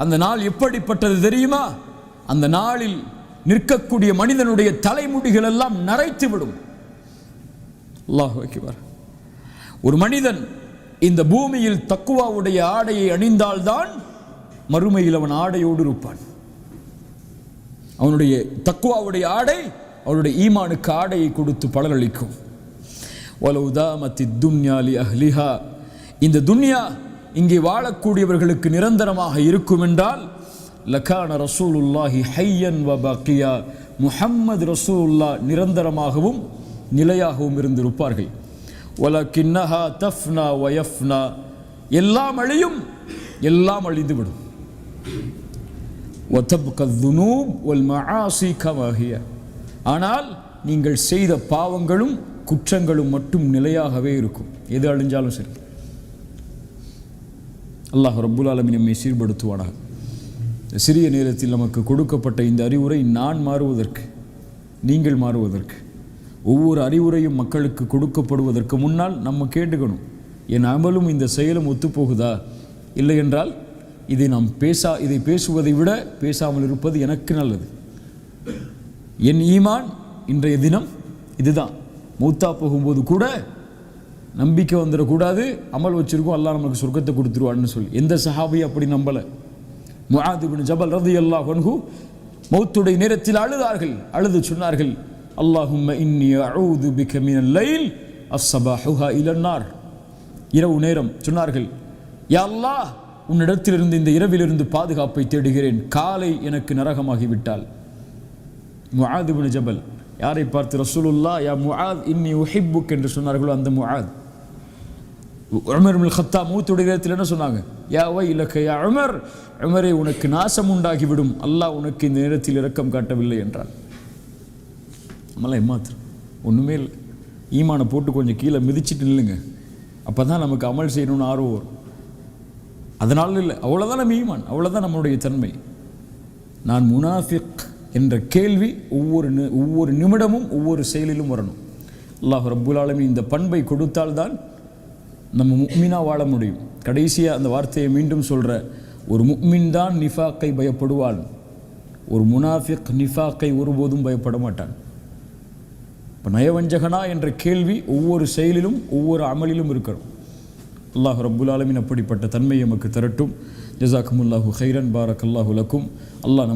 அந்த நாள் எப்படிப்பட்டது தெரியுமா? அந்த நாளில் நிற்கக்கூடிய மனிதனுடைய தலைமுடிகள் எல்லாம் நரைத்து விடும். அல்லாஹ் அக்பர். ஒரு மனிதன் இந்த பூமியில் தக்குவாவுடைய ஆடையை அணிந்தால்தான் மறுமையில் அவன் ஆடையோடு இருப்பான். அவனுடைய தக்குவாவுடைய ஆடை அவனுடைய ஈமானுக்கு ஆடையை கொடுத்து பலனளிக்கும். வலௌதாமத்தி துன்யா லி அஹ்லிஹா, இந்த துன்யா இங்கே வாழக்கூடியவர்களுக்கு நிரந்தரமாக இருக்கும் என்றால் லகான ரசூலுல்லாஹி ஹய்யன் வ பக்கியா, முஹம்மது ரசூலுல்லாஹ் நிரந்தரமாகவும் நிலையாகவும் இருந்திருப்பார்கள். வலக்கின்னஹா தஃப்னா வ யஃப்னா, எல்லாம் அழியும், எல்லாம் அழிந்துவிடும். வதப்க துனூப் வல் மஆசி கமா ஹிய, ஆனால் நீங்கள் செய்த பாவங்களும் குற்றங்களும் மட்டும் நிலையாகவே இருக்கும். எது அழிஞ்சாலும் சரி. அல்லாஹ் ரப்புல் ஆலமீன் நம்மை சீர்படுத்துவானாக. சிறிய நேரத்தில் நமக்கு கொடுக்கப்பட்ட இந்த அறிவுரை நான் மாறுவதற்கு, நீங்கள் மாறுவதற்கு, ஒவ்வொரு அறிவுரையும் மக்களுக்கு கொடுக்கப்படுவதற்கு முன்னால் நம்ம கேட்டுக்கணும், என் அமலும் இந்த செயலும் ஒத்துப்போகுதா? இல்லை என்றால் இதை பேசுவதை விட பேசாமல் இருப்பது எனக்கு நல்லது. என் ஈமான் இன்றைய தினம் இதுதான். மூத்தா போகும்போது கூட நம்பிக்கை வந்துடக்கூடாது, அமல் வச்சிருக்கோம், அல்லாஹ் நமக்கு சொர்க்கத்தை கொடுத்துருவான்னு சொல்லி. எந்த சஹாபி அப்படி நம்பலை. முஆத் இப்னு ஜபல் ரலியல்லாஹு அன்ஹு மௌத்துடைய நேரத்தில் அழுதார்கள். அழுது சொன்னார்கள், அல்லாஹும்ம இன்னி அஊது பிக மினல் லைல் அஸ்ஸபாஹுஹா இலன் நார். இரவு நேரம் சொன்னார்கள், யா அல்லாஹ், உன்னிடத்திலிருந்து இந்த இரவிலிருந்து பாதுகாப்பை தேடுகிறேன், காலை எனக்கு நரகமாகிவிட்டால். முஆத் இப்னு ஜபல் யாரை பார்த்து ரசூலுல்லாஹ் யா முஆத் இன்னி உஹிப்புக் என்று சொன்னார்களோ அந்த முஆத். உமர் இப்னுல் கத்தாப் மூத்துடைய நேரத்தில் என்ன சொன்னாங்க? யா வைலக யா உமர், உமரே உனக்கு நாசம் உண்டாகிவிடும், அல்லாஹ் உனக்கு இந்த நேரத்தில் இரக்கம் காட்டவில்லை என்றார். நம்மளாம் ஏமாத்திரம் ஒன்றுமே இல்லை. ஈமானை போட்டு கொஞ்சம் கீழே மிதிச்சுட்டு நில்லுங்க, அப்போ தான் நமக்கு அமல் செய்யணும்னு ஆர்வம் வரும். அதனால இல்லை, அவ்வளோதான் நம்ம ஈமான், அவ்வளோதான் நம்மளுடைய தன்மை. நான் முனாஃபிக் என்ற கேள்வி ஒவ்வொரு நிமிடமும் ஒவ்வொரு செயலிலும் வரணும். அல்லாஹ் ரப்புல் ஆலமீன் இந்த பண்பை கொடுத்தால்தான் நம்ம முஃமினா வாழ முடியும். கடைசியாக அந்த வார்த்தையை மீண்டும் சொல்கிற, ஒரு முஃமின் தான் நிஃபாக்கை பயப்படுவான், ஒரு முனாஃபிக் நிஃபாக்கை ஒருபோதும் பயப்பட மாட்டான். இப்போ நயவஞ்சகனா என்ற கேள்வி ஒவ்வொரு செயலிலும் ஒவ்வொரு அமலிலும் இருக்கணும். அல்லாஹ் ரப்புல் ஆலமீன் அப்படிப்பட்ட தன்மை நமக்கு தரட்டும். ஜஸாக்குமுல்லாஹு ஹைரன், பாரக்கல்லாஹு லக்கும். அல்லாஹ்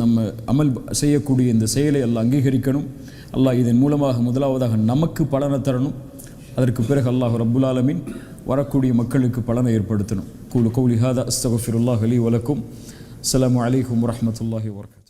நம்ம அமல் செய்யக்கூடிய இந்த செயலை அல்லாஹ் அங்கீகரிக்கணும். அல்லாஹ் இதன் மூலமாக முதலாவதாக நமக்கு பலனை தரணும். அதற்கு பிறகு அல்லாஹ் ரப்புல் ஆலமீன் வரக்கூடிய மக்களுக்கு பலனை ஏற்படுத்தணும். கூலு கௌலி ஹாதா அஸ்தக்ஃபிருல்லாஹ் லீ வ லக்கும். அஸ்ஸலாமு அலைக்கும் வரஹ்மத்துல்லாஹி வபரகாத்துஹு.